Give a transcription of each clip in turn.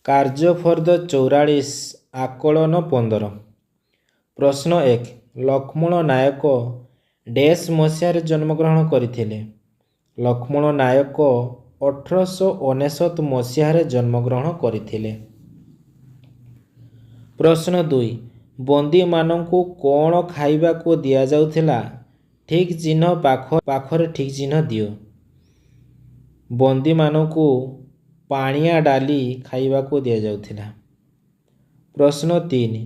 କାର୍ଯ୍ୟଫର୍ଦ୍ଦ 44 ଆକଳନ 15। ପ୍ରଶ୍ନ 1 ଲକ୍ଷ୍ମଣ ନାୟକ ଡେସ୍ ମସିହାରେ ଜନ୍ମଗ୍ରହଣ କରିଥିଲେ? ଲକ୍ଷ୍ମଣ ନାୟକ 1899 ମସିହାରେ ଜନ୍ମଗ୍ରହଣ କରିଥିଲେ। ପ୍ରଶ୍ନ 2 ବନ୍ଦୀମାନଙ୍କୁ କ'ଣ ଖାଇବାକୁ ଦିଆଯାଉଥିଲା? ଠିକ୍ ଚିହ୍ନ ପାଖରେ ଠିକ୍ ଚିହ୍ନ ଦିଅ। ବନ୍ଦୀମାନଙ୍କୁ ପାଣିଆ ଡାଲି ଖାଇବାକୁ ଦିଆଯାଉଥିଲା। ପ୍ରଶ୍ନ 3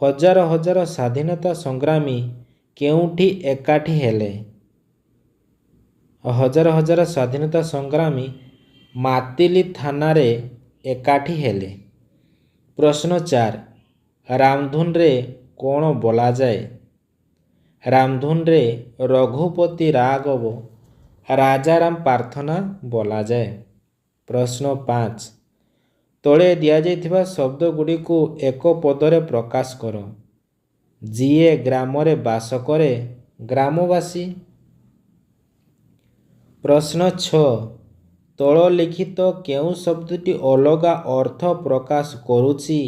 ହଜାର ହଜାର ସ୍ୱାଧୀନତା ସଂଗ୍ରାମୀ କେଉଁଠି ଏକାଠି ହେଲେ? ହଜାର ହଜାର ସ୍ୱାଧୀନତା ସଂଗ୍ରାମୀ ମାତିଲି ଥାନାରେ ଏକାଠି ହେଲେ। ପ୍ରଶ୍ନ 4 ରାମଧୁନରେ କ'ଣ ବୋଲାଯାଏ? ରାମଧୁନରେ ରଘୁପତି ରାଘବ ରାଜାରାମ ପ୍ରାର୍ଥନା ବୋଲାଯାଏ। ପ୍ରଶ୍ନ 5 ତଳେ ଦିଆଯାଇଥିବା ଶବ୍ଦଗୁଡ଼ିକୁ ଏକ ପଦରେ ପ୍ରକାଶ କର। ଯିଏ ଗ୍ରାମରେ ବାସ କରେ ଗ୍ରାମବାସୀ। ପ୍ରଶ୍ନ 6 ତଳ ଲିଖିତ କେଉଁ ଶବ୍ଦଟି ଅଲଗା ଅର୍ଥ ପ୍ରକାଶ କରୁଛି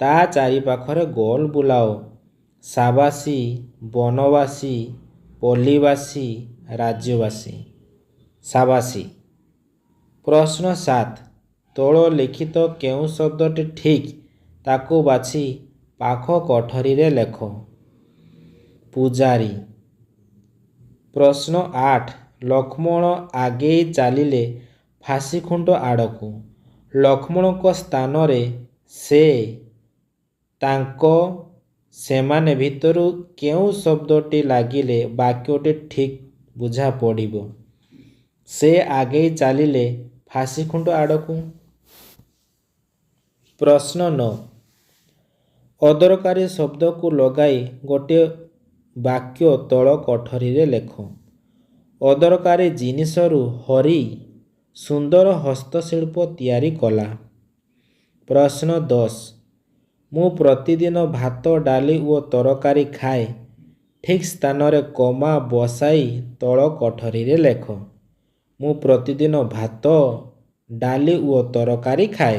ତା ଚାରିପାଖରେ ଗୋଲ ବୁଲାଅ। ସାବାସୀ, ବନବାସୀ, ପଲ୍ଲୀବାସୀ, ରାଜ୍ୟବାସୀ। ସାବାସୀ। ପ୍ରଶ୍ନ 7 ତଳ ଲିଖିତ କେଉଁ ଶବ୍ଦଟି ଠିକ୍ ତାକୁ ବାଛି ପାଖ କୋଠରୀରେ ଲେଖ। ପୂଜାରୀ। ପ୍ରଶ୍ନ 8 ଲକ୍ଷ୍ମଣ ଆଗେଇ ଚାଲିଲେ ଫାଶିଖୁଣ୍ଟ ଆଡ଼କୁ। ଲକ୍ଷ୍ମଣଙ୍କ ସ୍ଥାନରେ ସେ, ତାଙ୍କ, ସେମାନେ ଭିତରୁ କେଉଁ ଶବ୍ଦଟି ଲାଗିଲେ ବାକ୍ୟଟି ଠିକ୍ ବୁଝା ପଡ଼ିବ? ସେ ଆଗେଇ ଚାଲିଲେ ଫାଶିଖୁଣ୍ଟ ଆଡ଼କୁ। ପ୍ରଶ୍ନ 9 ଅଦରକାରୀ ଶବ୍ଦକୁ ଲଗାଇ ଗୋଟିଏ ବାକ୍ୟ ତଳ କୋଠରୀରେ ଲେଖ। ଅଦରକାରୀ ଜିନିଷରୁ ହରି ସୁନ୍ଦର ହସ୍ତଶିଳ୍ପ ତିଆରି କଲା। ପ୍ରଶ୍ନ 10 ମୁଁ ପ୍ରତିଦିନ ଭାତ, ଡାଲି ଓ ତରକାରୀ ଖାଏ ଠିକ୍ ସ୍ଥାନରେ କମା ବସାଇ ତଳ କୋଠରୀରେ ଲେଖ। ମୁଁ ପ୍ରତିଦିନ ଭାତ, ଡାଲି ଓ ତରକାରୀ ଖାଏ।